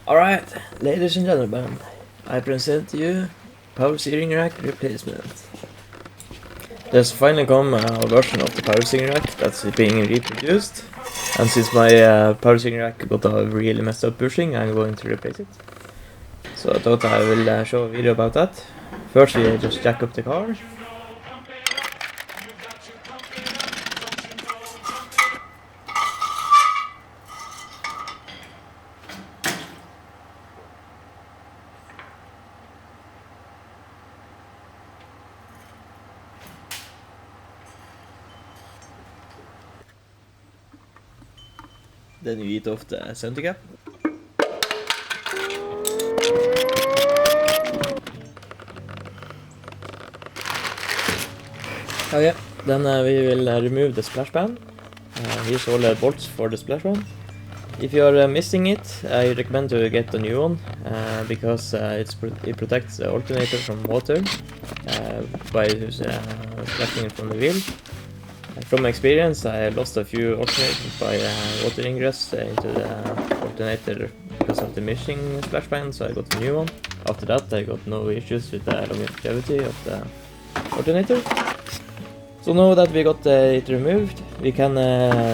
Alright, ladies and gentlemen, I present you power steering rack replacement. There's finally come a version of the power steering rack that's being reproduced, and since my power steering rack got a really messed up bushing, I'm going to replace it. So I thought I will show a video about that. First we just jack up the car. Then you eat off the center cap. Oh yeah, then we will remove the splash pan. Here's all the bolts for the splash pan. If you are missing it, I recommend to get a new one because it protects the alternator from water by splashing it from the wheel. From experience, I lost a few alternators by water ingress into the alternator because of the missing splash pan, so I got a new one. After that, I got no issues with the longevity of the alternator. So now that we got it removed, we can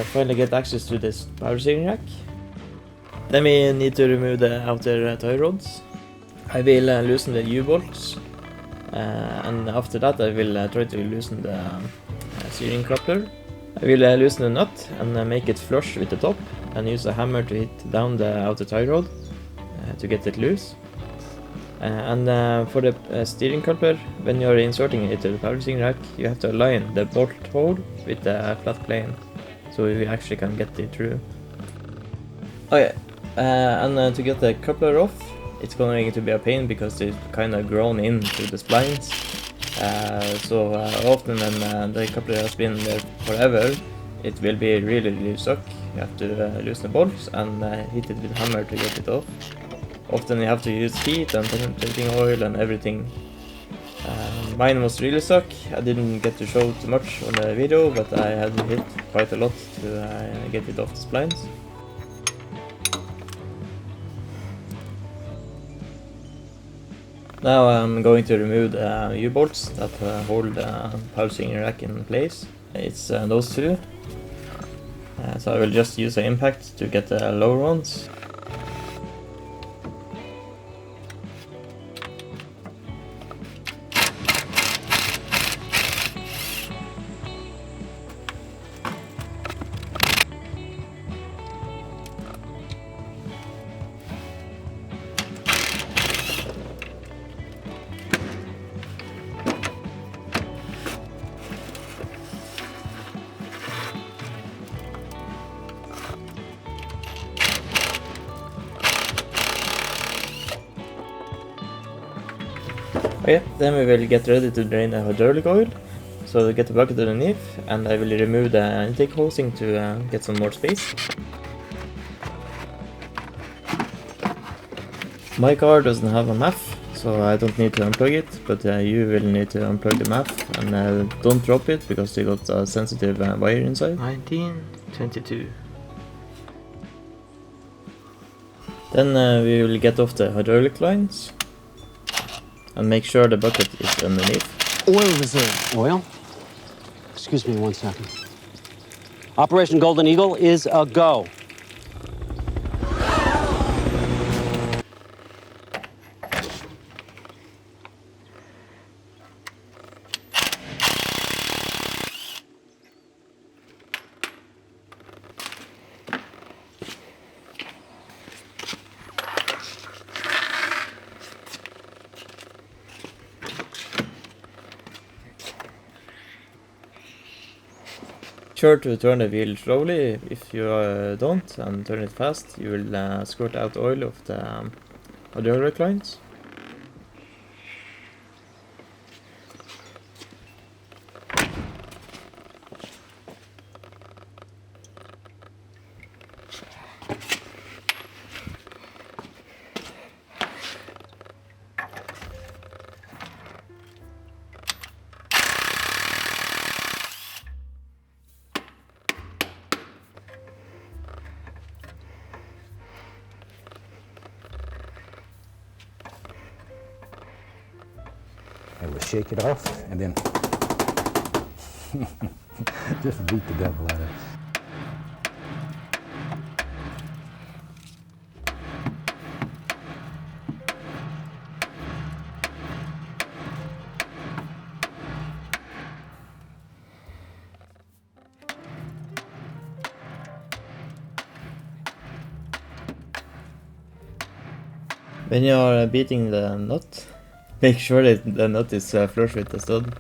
finally get access to this power steering rack. Then we need to remove the outer tie rods. I will loosen the U-bolts, and after that I will try to loosen the steering coupler. I will loosen the nut and make it flush with the top, and use a hammer to hit down the outer tie rod to get it loose. And for the steering coupler, when you are inserting it into the power steering rack, you have to align the bolt hole with the flat plane, so you actually can get it through. Okay, and to get the coupler off, it's going to be a pain because it's kind of grown into the splines. So often when the coupler has been there forever, it will be really stuck. You have to loosen the bolts and hit it with a hammer to get it off. Often you have to use heat and penetrating oil and everything. Mine was really stuck. I didn't get to show too much on the video, but I had to hit quite a lot to get it off the splines. Now I'm going to remove the U-bolts that hold the power steering rack in place. It's those two. So I will just use the impact to get the lower ones. Okay, then we will get ready to drain the hydraulic oil. So get the bucket underneath, and I will remove the intake hosing to get some more space. My car doesn't have a MAF, so I don't need to unplug it, but you will need to unplug the MAF, and don't drop it because they got a sensitive wire inside. 1922. Then we will get off the hydraulic lines and make sure the bucket is underneath. Oil reserve. Oil? Excuse me 1 second. Operation Golden Eagle is a go. Sure to turn the wheel slowly. If you don't and turn it fast, you will squirt out oil of the hydraulic lines. and we'll shake it off and then just beat the devil out of it. When you are beating the nut, make sure that the nut is flush with the stud.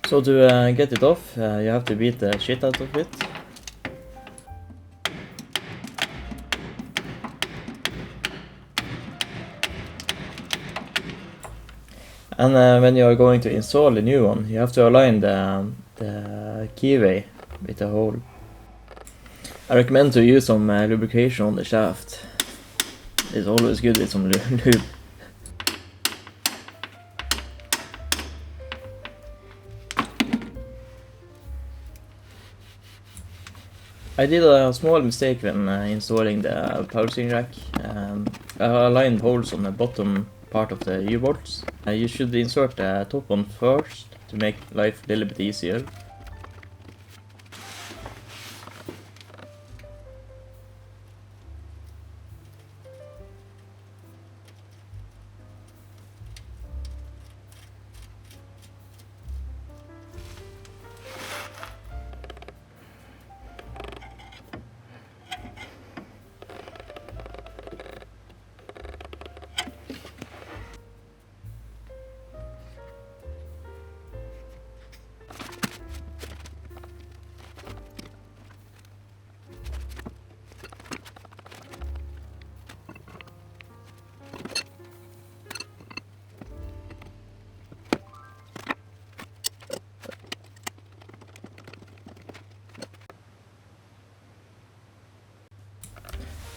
So to get it off, you have to beat the shit out of it. And when you are going to install a new one, you have to align the keyway with the hole. I recommend to use some lubrication on the shaft. It's always good with some lube. I did a small mistake when installing the power steering rack. I aligned holes on the bottom part of the U-bolts. You should insert the top one first to make life a little bit easier.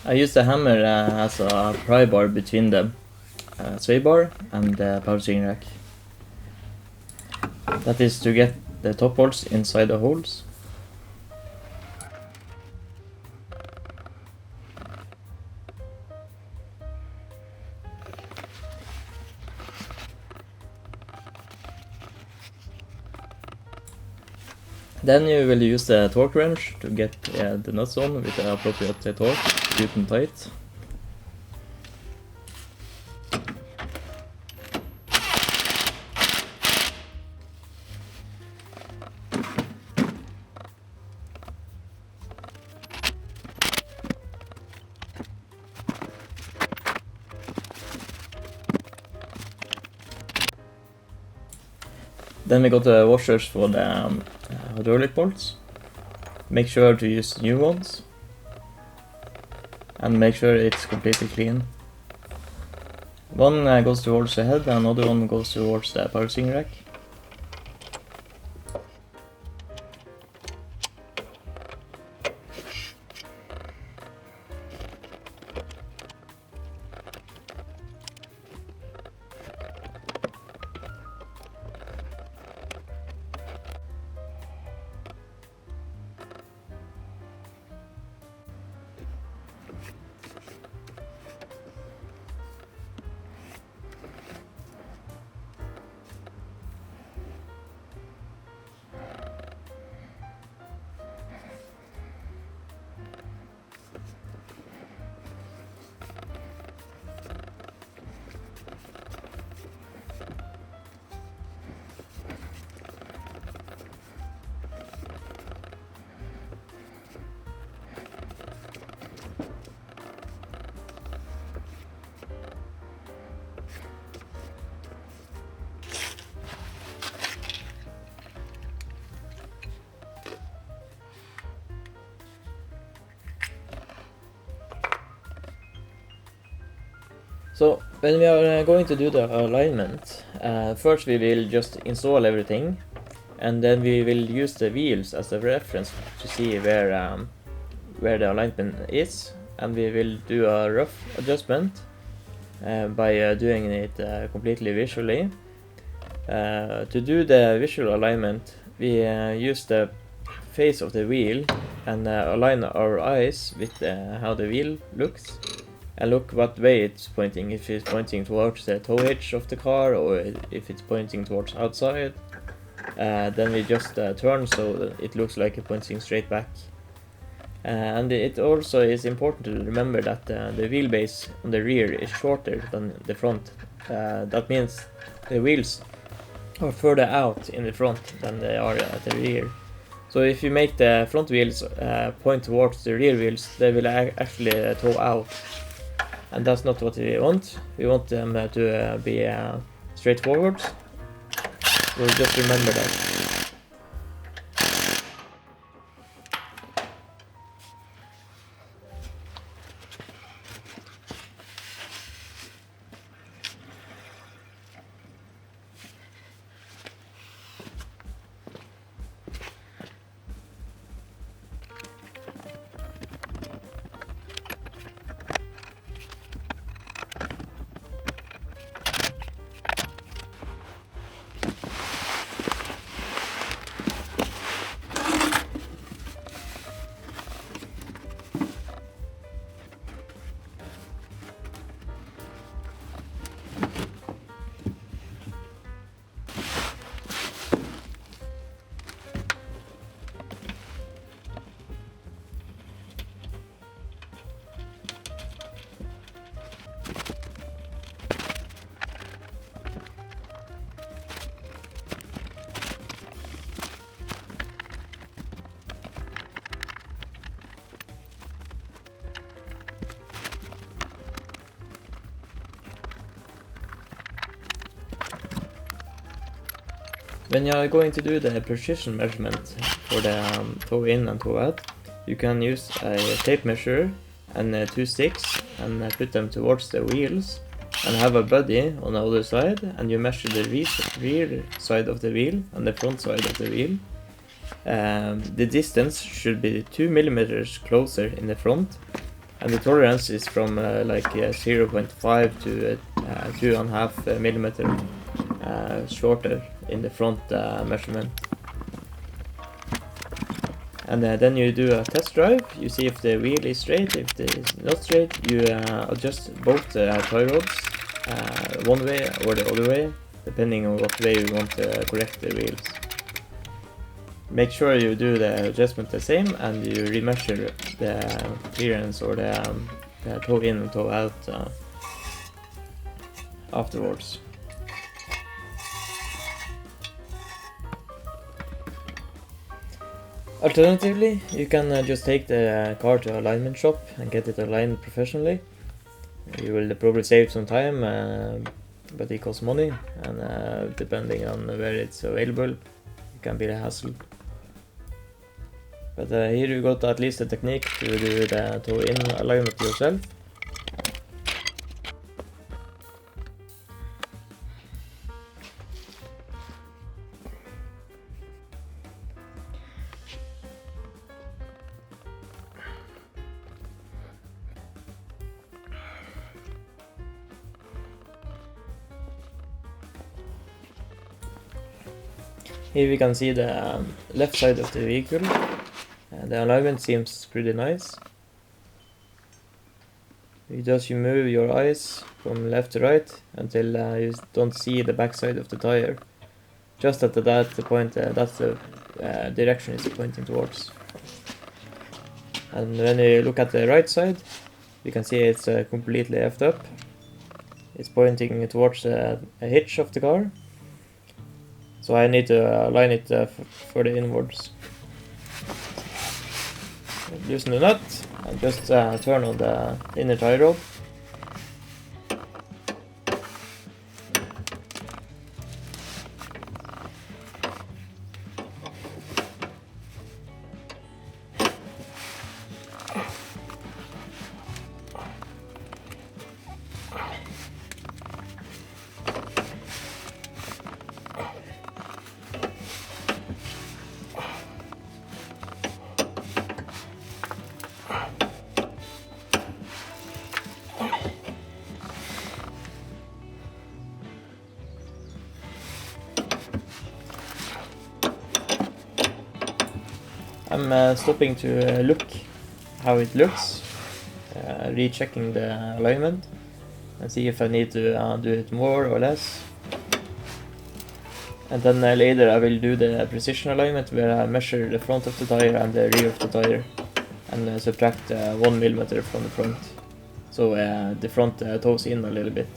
I used the hammer as a pry bar between the sway bar and the power steering rack. That is to get the top bolts inside the holes. Then you will use the torque wrench to get the nuts on with the appropriate torque, deep and tight. Then we got the washers for the hydraulic bolts. Make sure to use new ones and make sure it's completely clean. One goes towards the head and another one goes towards the power steering rack. So when we are going to do the alignment, First we will just install everything, and then we will use the wheels as a reference to see where the alignment is, and we will do a rough adjustment by doing it completely visually. To do the visual alignment, we use the face of the wheel and align our eyes with how the wheel looks, and look what way it's pointing, if it's pointing towards the tow hitch of the car or if it's pointing towards outside. Then we just turn so that it looks like it's pointing straight back. And it also is important to remember that the wheelbase on the rear is shorter than the front. That means the wheels are further out in the front than they are at the rear. So if you make the front wheels point towards the rear wheels, they will actually tow out. And that's not what we want. We want them to be straightforward. So just remember that. When you are going to do the precision measurement for the toe in and toe out, you can use a tape measure and 2 sticks and put them towards the wheels and have a buddy on the other side, and you measure the rear side of the wheel and the front side of the wheel. The distance should be 2 millimeters closer in the front, and the tolerance is from 0.5 to 2.5 millimeter shorter in the front measurement. And then you do a test drive. You see if the wheel is straight. If it is not straight, you adjust both tie rods one way or the other way, depending on what way you want to correct the wheels. Make sure you do the adjustment the same, and you remeasure the clearance or the toe in and toe out afterwards. Alternatively, you can just take the car to an alignment shop and get it aligned professionally. You will probably save some time, but it costs money, and depending on where it's available, it can be a hassle. But here you got at least a technique to do the toe-in alignment yourself. Here we can see the left side of the vehicle. The alignment seems pretty nice. You move your eyes from left to right until you don't see the back side of the tire. Just at that point, that's the direction it's pointing towards. And when you look at the right side, you can see it's completely effed up. It's pointing towards a hitch of the car. So I need to align it further inwards. Loosen the nut and just turn on the inner tie rod. I'm stopping to look how it looks, rechecking the alignment and see if I need to do it more or less. And then later I will do the precision alignment where I measure the front of the tire and the rear of the tire and subtract 1 millimeter from the front. So the front toes in a little bit.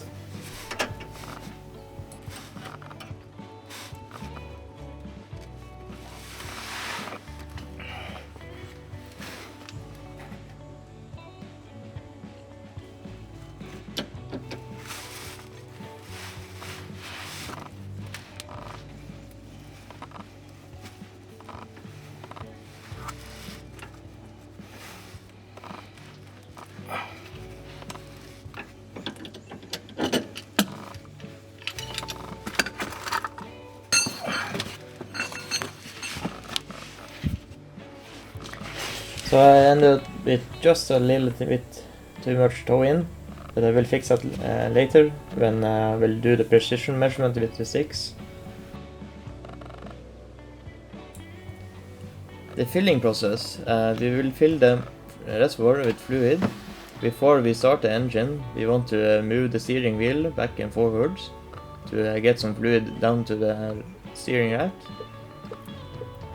So I ended up with just a little bit too much toe in, but I will fix that later when I will do the precision measurement with the sticks. The filling process. We will fill the reservoir with fluid. Before we start the engine, we want to move the steering wheel back and forwards to get some fluid down to the steering rack.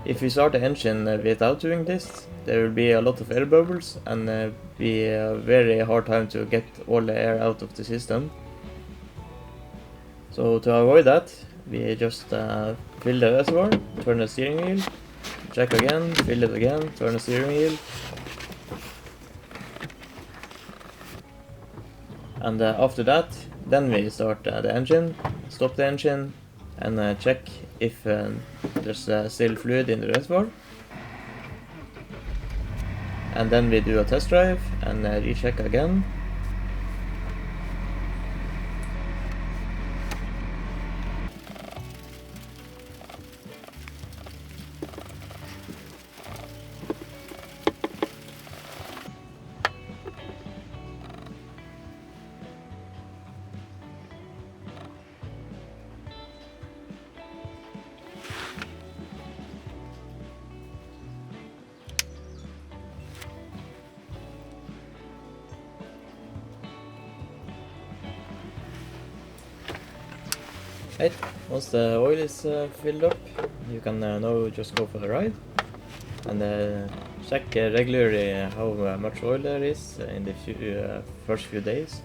If we start the engine without doing this, there will be a lot of air bubbles and be a very hard time to get all the air out of the system. So to avoid that, we just fill the reservoir, turn the steering wheel, check again, fill it again, turn the steering wheel. And after that, then we start the engine, stop the engine and check if there's still fluid in the reservoir. And then we do a test drive and recheck again. Right, once the oil is filled up, you can now just go for a ride and check regularly how much oil there is in the first few days.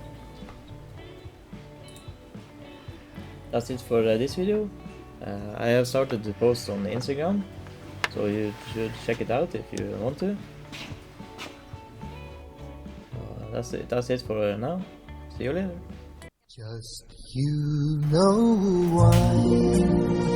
That's it for this video. I have started to post on Instagram, so you should check it out if you want to. That's it for now. See you later. Just you know why.